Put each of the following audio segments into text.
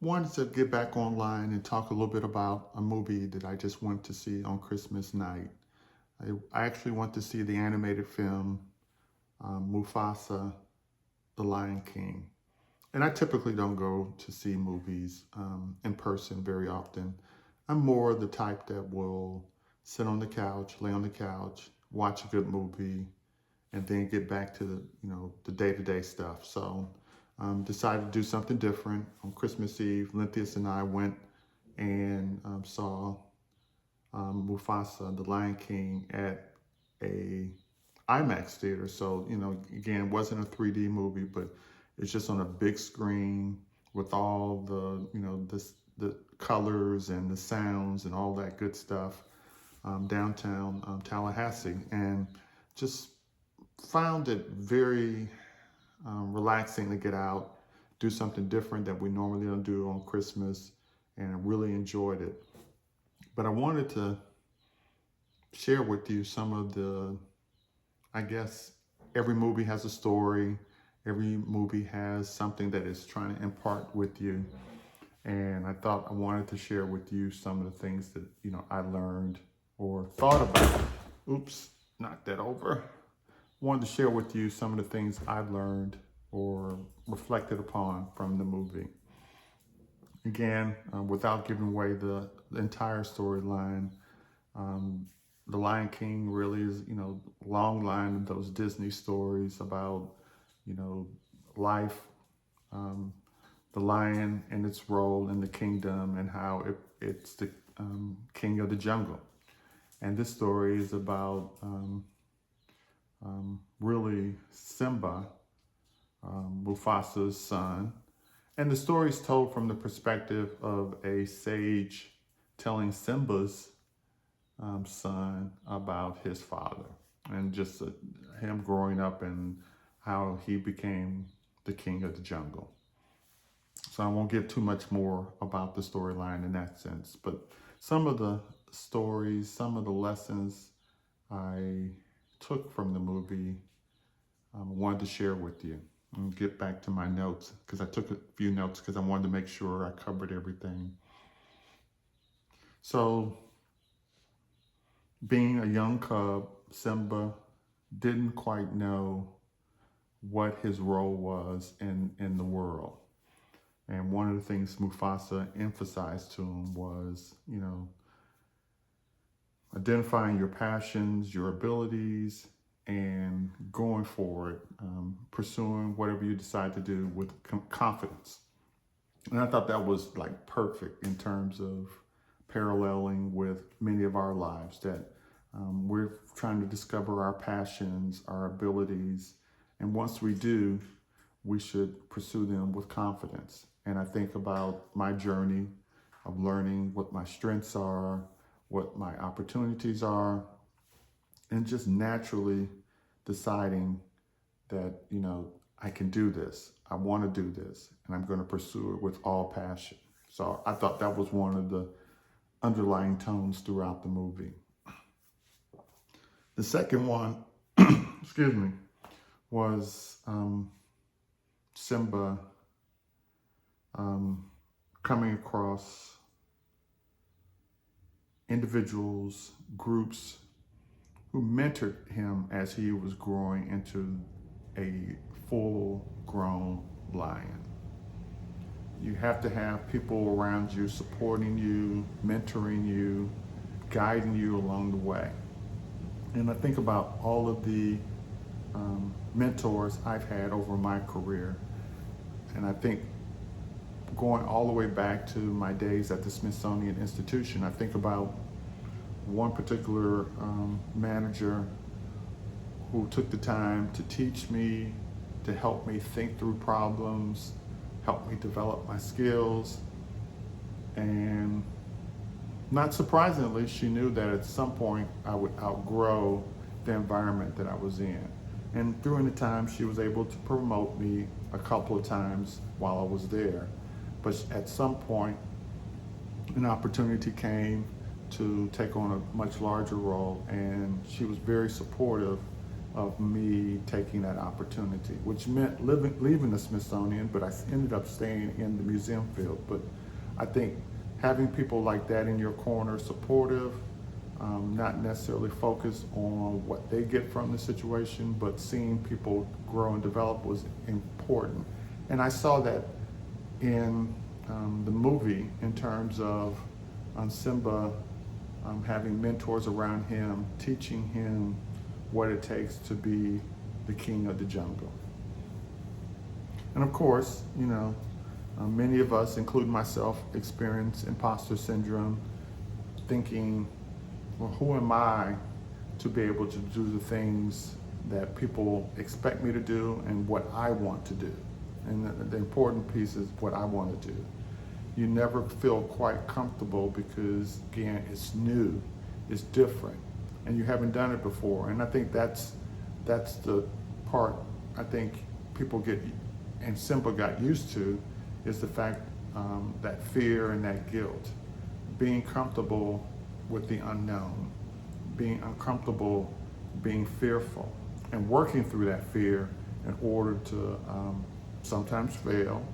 wanted to get back online and talk a little bit about a movie that I just went to see on Christmas night. I actually went to see the animated film Mufasa, The Lion King. And I typically don't go to see movies in person very often. I'm more the type that will sit on the couch, lay on the couch, watch a good movie, and then get back to the day-to-day stuff. So decided to do something different on Christmas Eve. Lynthius and I went and saw Mufasa, the Lion King, at a IMAX theater. So again, it wasn't a 3D movie, but it's just on a big screen with all the colors and the sounds and all that good stuff downtown Tallahassee, and just found it very relaxing to get out, do something different that we normally don't do on Christmas, and I really enjoyed it. But I wanted to share with you some of I guess, every movie has a story, every movie has something that it's trying to impart with you. And I thought I wanted to share with you some of the things that, I learned or thought about. Oops, knocked that over. Wanted to share with you some of the things I've learned or reflected upon from the movie. Again, without giving away the entire storyline, The Lion King really is, long line of those Disney stories about, life, the lion and its role in the kingdom and how it's the king of the jungle. And this story is about really Simba, Mufasa's son. And the story is told from the perspective of a sage telling Simba's son about his father and just him growing up and how he became the king of the jungle. So I won't give too much more about the storyline in that sense, but some of the stories, some of the lessons I took from the movie, I wanted to share with you. And get back to my notes because I took a few notes because I wanted to make sure I covered everything. So, being a young cub, Simba didn't quite know what his role was in the world. And one of the things Mufasa emphasized to him was, identifying your passions, your abilities, and going for it, pursuing whatever you decide to do with confidence. And I thought that was like perfect in terms of paralleling with many of our lives, that we're trying to discover our passions, our abilities, and once we do, we should pursue them with confidence. And I think about my journey of learning what my strengths are, what my opportunities are, and just naturally deciding that, I can do this. I want to do this, and I'm going to pursue it with all passion. So I thought that was one of the underlying tones throughout the movie. The second one, excuse me, was Simba coming across individuals, groups who mentored him as he was growing into a full-grown lion. You have to have people around you supporting you, mentoring you, guiding you along the way. And I think about all of the mentors I've had over my career. And I think going all the way back to my days at the Smithsonian Institution, I think about one particular manager who took the time to teach me, to help me think through problems, help me develop my skills. And not surprisingly, she knew that at some point I would outgrow the environment that I was in. And during the time, she was able to promote me a couple of times while I was there. But at some point, an opportunity came to take on a much larger role, and she was very supportive of me taking that opportunity, which meant leaving the Smithsonian, but I ended up staying in the museum field. But I think having people like that in your corner, supportive, not necessarily focused on what they get from the situation, but seeing people grow and develop was important. And I saw that in the movie in terms of Simba having mentors around him, teaching him what it takes to be the king of the jungle. And of course, many of us, including myself, experience imposter syndrome, thinking, well, who am I to be able to do the things that people expect me to do and what I want to do? And the important piece is what I want to do. You never feel quite comfortable because, again, it's new, it's different, and you haven't done it before. And I think that's the part I think people get, and Simba got used to, is the fact that fear and that guilt, being comfortable with the unknown, being uncomfortable, being fearful, and working through that fear in order to sometimes fail,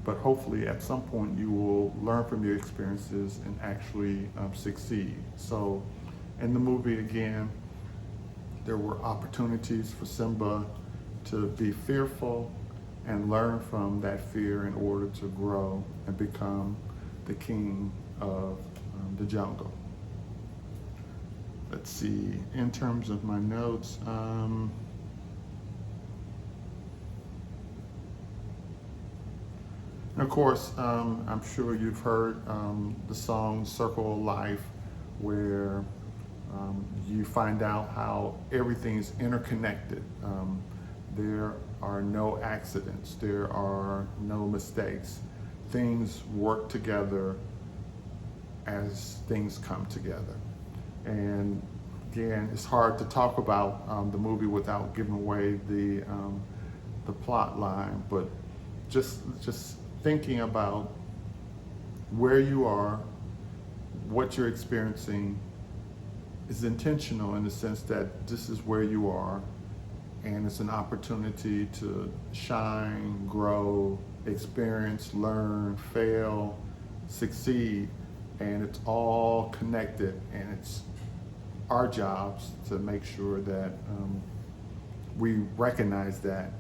but hopefully at some point you will learn from your experiences and actually succeed. So in the movie, again, there were opportunities for Simba to be fearful and learn from that fear in order to grow and become the king of the jungle. Let's see, in terms of my notes, and of course, I'm sure you've heard the song Circle of Life, where you find out how everything's interconnected. There are no accidents, there are no mistakes. Things work together as things come together. And again, it's hard to talk about the movie without giving away the plot line, but just thinking about where you are, what you're experiencing is intentional in the sense that this is where you are, and it's an opportunity to shine, grow, experience, learn, fail, succeed, and it's all connected, and it's our jobs to make sure that we recognize that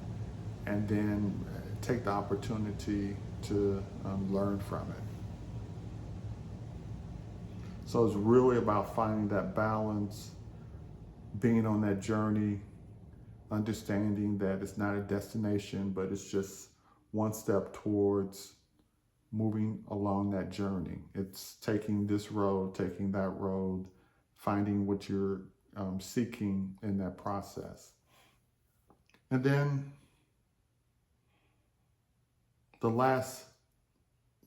and then take the opportunity to learn from it. So it's really about finding that balance, being on that journey, understanding that it's not a destination, but it's just one step towards moving along that journey. It's taking this road, taking that road, finding what you're seeking in that process. And then the last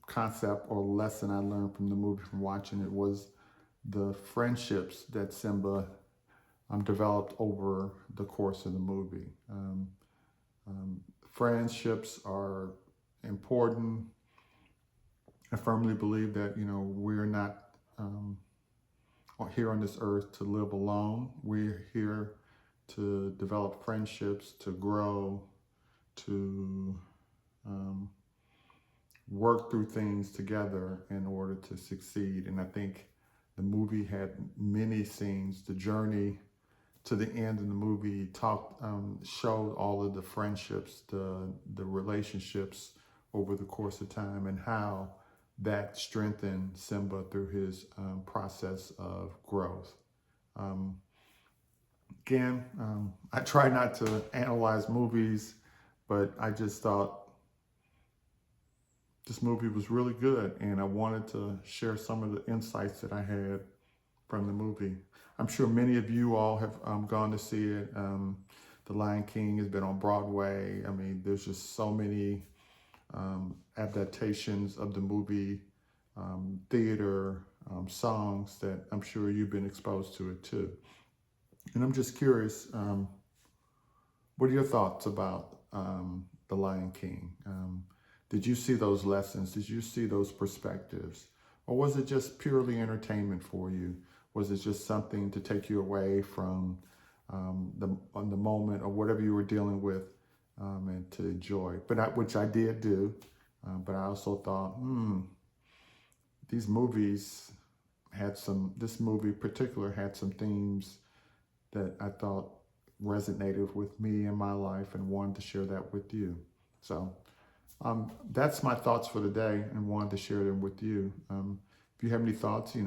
concept or lesson I learned from the movie, from watching it, was the friendships that Simba developed over the course of the movie. Friendships are important. I firmly believe that, we're not here on this earth to live alone. We're here to develop friendships, to grow, to work through things together in order to succeed. And I think the movie had many scenes. The journey to the end of the movie showed all of the friendships, the relationships over the course of time, and how that strengthened Simba through his process of growth. Again, I try not to analyze movies, but I just thought this movie was really good, and I wanted to share some of the insights that I had from the movie. I'm sure many of you all have gone to see it. The Lion King has been on Broadway. I mean, there's just so many adaptations of the movie, theater, songs, that I'm sure you've been exposed to it too. And I'm just curious, what are your thoughts about The Lion King? Did you see those lessons? Did you see those perspectives? Or was it just purely entertainment for you? Was it just something to take you away from on the moment or whatever you were dealing with, and to enjoy. Which I did do, but I also thought, these movies this movie in particular had some themes that I thought resonated with me in my life and wanted to share that with you. So that's my thoughts for today and wanted to share them with you. If you have any thoughts,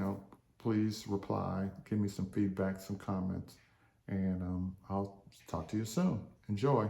please reply, give me some feedback, some comments, and I'll talk to you soon. Enjoy.